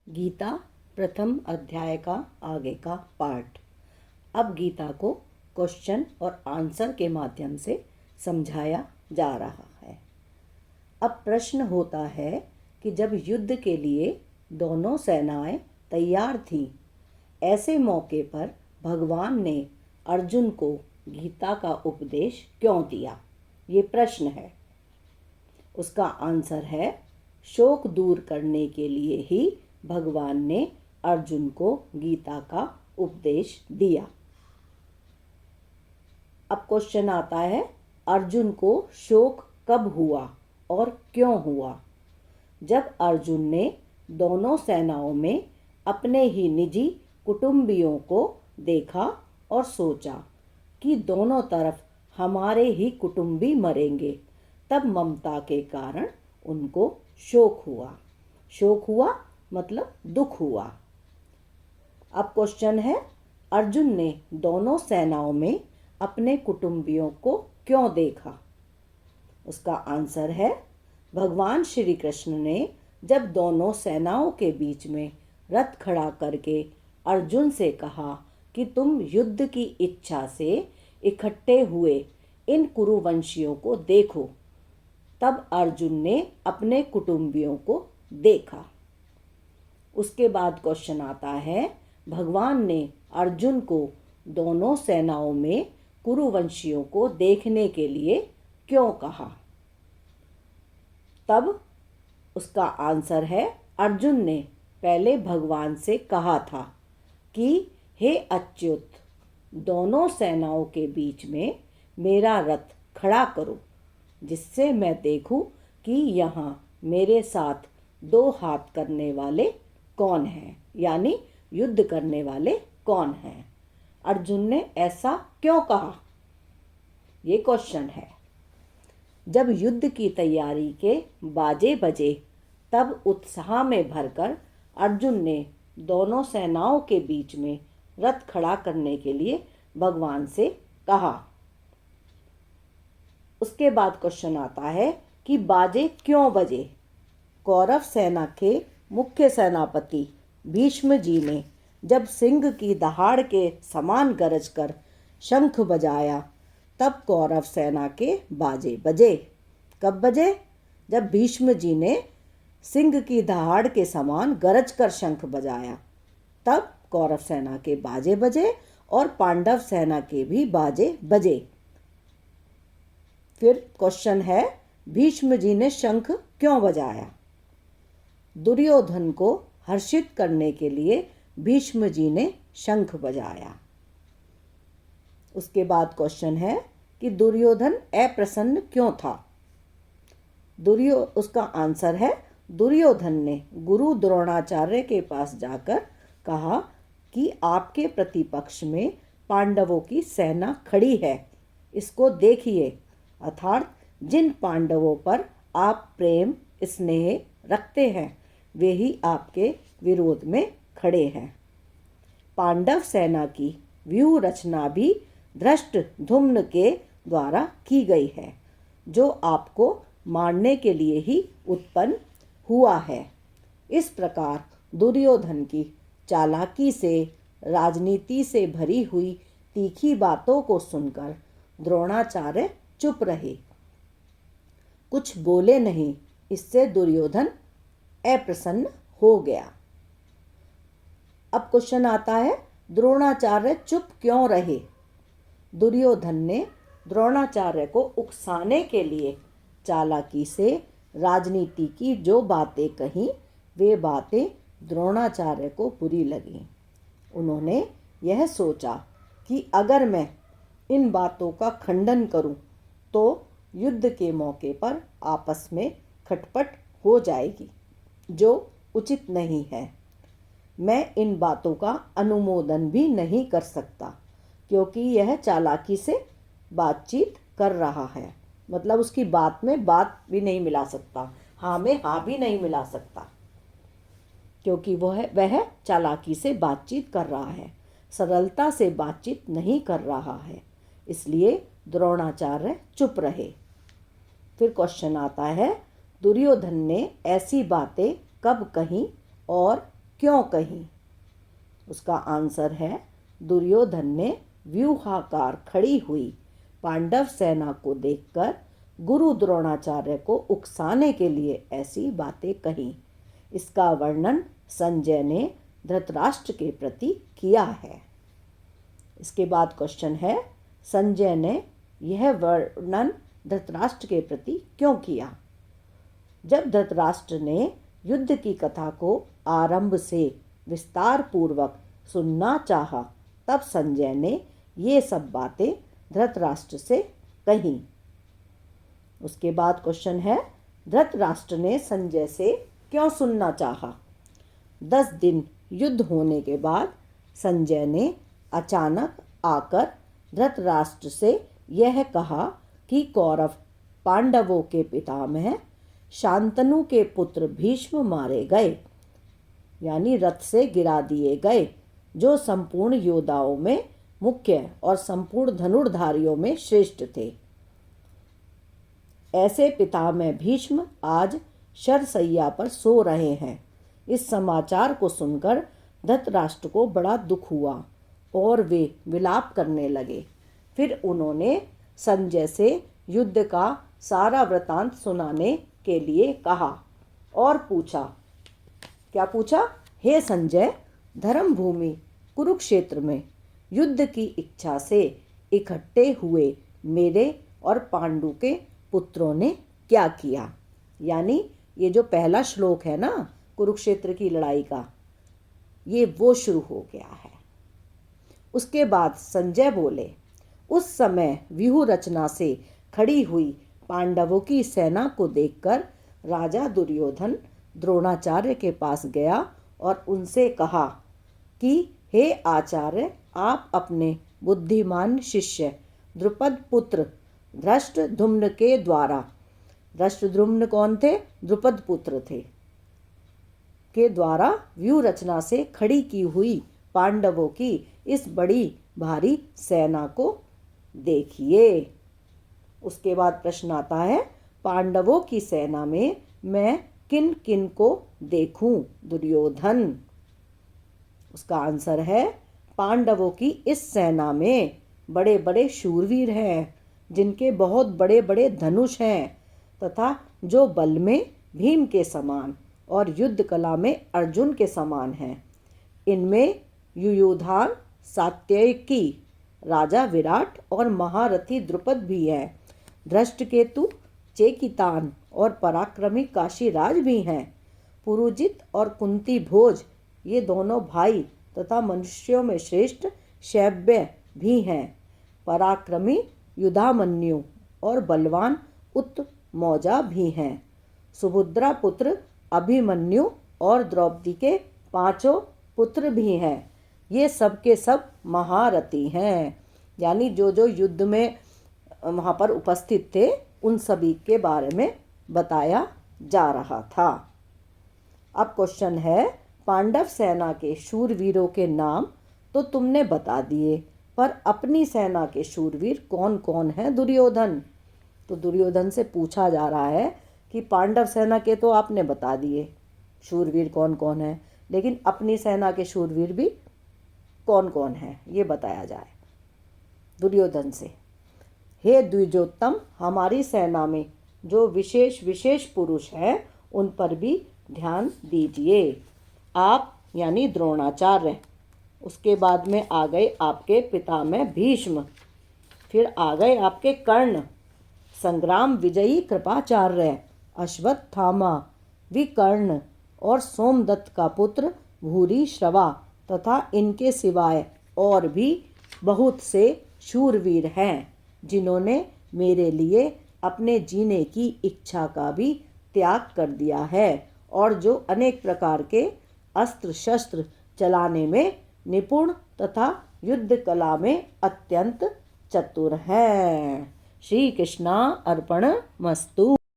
गीता प्रथम अध्याय का आगे का पार्ट। अब गीता को क्वेश्चन और आंसर के माध्यम से समझाया जा रहा है। अब प्रश्न होता है कि जब युद्ध के लिए दोनों सेनाएं तैयार थीं, ऐसे मौके पर भगवान ने अर्जुन को गीता का उपदेश क्यों दिया? ये प्रश्न है। उसका आंसर है, शोक दूर करने के लिए ही भगवान ने अर्जुन को गीता का उपदेश दिया। अब क्वेश्चन आता है, अर्जुन को शोक कब हुआ और क्यों हुआ? जब अर्जुन ने दोनों सेनाओं में अपने ही निजी कुटुंबियों को देखा और सोचा कि दोनों तरफ हमारे ही कुटुंबी मरेंगे, तब ममता के कारण उनको शोक हुआ। शोक हुआ मतलब दुख हुआ। अब क्वेश्चन है, अर्जुन ने दोनों सेनाओं में अपने कुटुंबियों को क्यों देखा? उसका आंसर है, भगवान श्री कृष्ण ने जब दोनों सेनाओं के बीच में रथ खड़ा करके अर्जुन से कहा कि तुम युद्ध की इच्छा से इकट्ठे हुए इन कुरुवंशियों को देखो, तब अर्जुन ने अपने कुटुंबियों को देखा। उसके बाद क्वेश्चन आता है, भगवान ने अर्जुन को दोनों सेनाओं में कुरुवंशियों को देखने के लिए क्यों कहा? तब उसका आंसर है, अर्जुन ने पहले भगवान से कहा था कि हे अच्युत, दोनों सेनाओं के बीच में मेरा रथ खड़ा करो, जिससे मैं देखूं कि यहाँ मेरे साथ दो हाथ करने वाले कौन हैं, यानी युद्ध करने वाले कौन हैं। अर्जुन ने ऐसा क्यों कहा? ये क्वेश्चन है। जब युद्ध की तैयारी के बाजे बजे, तब उत्साह में भरकर अर्जुन ने दोनों सेनाओं के बीच में रथ खड़ा करने के लिए भगवान से कहा। उसके बाद क्वेश्चन आता है कि बाजे क्यों बजे? कौरव सेना के मुख्य सेनापति भीष्म जी ने जब सिंह की दहाड़ के समान गरज कर शंख बजाया, तब कौरव सेना के बाजे बजे। कब बजे? जब भीष्म जी ने सिंह की दहाड़ के समान गरज कर शंख बजाया, तब कौरव सेना के बाजे बजे और पांडव सेना के भी बाजे बजे। फिर क्वेश्चन है, भीष्म जी ने शंख क्यों बजाया? दुर्योधन को हर्षित करने के लिए भीष्म जी ने शंख बजाया। उसके बाद क्वेश्चन है कि दुर्योधन अप्रसन्न क्यों था? उसका आंसर है, दुर्योधन ने गुरु द्रोणाचार्य के पास जाकर कहा कि आपके प्रतिपक्ष में पांडवों की सेना खड़ी है, इसको देखिए, अर्थात जिन पांडवों पर आप प्रेम स्नेह रखते हैं वे ही आपके विरोध में खड़े हैं। पांडव सेना की व्यूह रचना भी धृष्टद्युम्न के द्वारा की गई है, जो आपको मारने के लिए ही उत्पन्न हुआ है। इस प्रकार दुर्योधन की चालाकी से, राजनीति से भरी हुई तीखी बातों को सुनकर द्रोणाचार्य चुप रहे, कुछ बोले नहीं। इससे दुर्योधन अप्रसन्न हो गया। अब क्वेश्चन आता है, द्रोणाचार्य चुप क्यों रहे? दुर्योधन ने द्रोणाचार्य को उकसाने के लिए चालाकी से राजनीति की जो बातें कहीं, वे बातें द्रोणाचार्य को बुरी लगीं। उन्होंने यह सोचा कि अगर मैं इन बातों का खंडन करूं, तो युद्ध के मौके पर आपस में खटपट हो जाएगी, जो उचित नहीं है। मैं इन बातों का अनुमोदन भी नहीं कर सकता, क्योंकि यह चालाकी से बातचीत कर रहा है, मतलब उसकी बात में बात भी नहीं मिला सकता, हाँ में हाँ भी नहीं मिला सकता, क्योंकि वह चालाकी से बातचीत कर रहा है, सरलता से बातचीत नहीं कर रहा है। इसलिए द्रोणाचार्य चुप रहे। फिर क्वेश्चन आता है, दुर्योधन ने ऐसी बातें कब कहीं और क्यों कहीं? उसका आंसर है, दुर्योधन ने व्यूहाकार खड़ी हुई पांडव सेना को देखकर गुरु द्रोणाचार्य को उकसाने के लिए ऐसी बातें कही। इसका वर्णन संजय ने धृतराष्ट्र के प्रति किया है। इसके बाद क्वेश्चन है, संजय ने यह वर्णन धृतराष्ट्र के प्रति क्यों किया? जब धृतराष्ट्र ने युद्ध की कथा को आरंभ से विस्तार पूर्वक सुनना चाहा, तब संजय ने ये सब बातें धृतराष्ट्र से कहीं। उसके बाद क्वेश्चन है, धृतराष्ट्र ने संजय से क्यों सुनना चाहा? 10 दिन युद्ध होने के बाद संजय ने अचानक आकर धृतराष्ट्र से यह कहा कि कौरव पांडवों के पितामह शांतनु के पुत्र भीष्म मारे गए, यानी रथ से गिरा दिए गए, जो संपूर्ण योद्धाओं में मुख्य और संपूर्ण धनुर्धारियों में श्रेष्ठ थे। ऐसे पितामह भीष्म आज शरशैया पर सो रहे हैं। इस समाचार को सुनकर धृतराष्ट्र को बड़ा दुख हुआ और वे विलाप करने लगे। फिर उन्होंने संजय से युद्ध का सारा वृतांत सुनाने के लिए कहा और पूछा। क्या पूछा? हे संजय, धर्म भूमि कुरुक्षेत्र में युद्ध की इच्छा से इकट्ठे हुए मेरे और पांडु के पुत्रों ने क्या किया? यानी ये जो पहला श्लोक है ना कुरुक्षेत्र की लड़ाई का, ये वो शुरू हो गया है। उसके बाद संजय बोले, उस समय व्यूह रचना से खड़ी हुई पांडवों की सेना को देखकर राजा दुर्योधन द्रोणाचार्य के पास गया और उनसे कहा कि हे आचार्य, आप अपने बुद्धिमान शिष्य द्रुपद पुत्र धृष्टद्युम्न के द्वारा, धृष्टद्युम्न कौन थे? द्रुपद पुत्र थे, के द्वारा व्यूह रचना से खड़ी की हुई पांडवों की इस बड़ी भारी सेना को देखिए। उसके बाद प्रश्न आता है, पांडवों की सेना में मैं किन किन को देखूं दुर्योधन? उसका आंसर है, पांडवों की इस सेना में बड़े बड़े शूरवीर हैं, जिनके बहुत बड़े बड़े धनुष हैं तथा जो बल में भीम के समान और युद्ध कला में अर्जुन के समान हैं। इनमें युयुधान, सात्यकी, राजा विराट और महारथी द्रुपद भी हैं। धृष्टकेतु, चेकितान और पराक्रमी काशीराज भी हैं। पुरुजित और कुंती भोज, ये दोनों भाई तथा मनुष्यों में श्रेष्ठ शैब्य भी हैं। पराक्रमी युधामन्यु और बलवान उत्तमौजा भी हैं। सुभद्रा पुत्र अभिमन्यु और द्रौपदी के 5 पुत्र भी हैं। ये सब के सब महारथी हैं, यानी जो जो युद्ध में वहाँ पर उपस्थित थे उन सभी के बारे में बताया जा रहा था। अब क्वेश्चन है, पांडव सेना के शूरवीरों के नाम तो तुमने बता दिए, पर अपनी सेना के शूरवीर कौन कौन हैं दुर्योधन? तो दुर्योधन से पूछा जा रहा है कि पांडव सेना के तो आपने बता दिए शूरवीर कौन कौन है, लेकिन अपनी सेना के शूरवीर भी कौन कौन है ये बताया जाए दुर्योधन से। हे द्विजोत्तम, हमारी सेना में जो विशेष विशेष पुरुष हैं उन पर भी ध्यान दीजिए। आप यानी द्रोणाचार्य, उसके बाद में आ गए आपके पितामह भीष्म, फिर आ गए आपके कर्ण, संग्राम विजयी कृपाचार्य, अश्वत्थामा, विकर्ण और सोमदत्त का पुत्र भूरिश्रवा तथा इनके सिवाय और भी बहुत से शूरवीर हैं, जिन्होंने मेरे लिए अपने जीने की इच्छा का भी त्याग कर दिया है और जो अनेक प्रकार के अस्त्र शस्त्र चलाने में निपुण तथा युद्ध कला में अत्यंत चतुर हैं। श्री कृष्णा अर्पण मस्तु।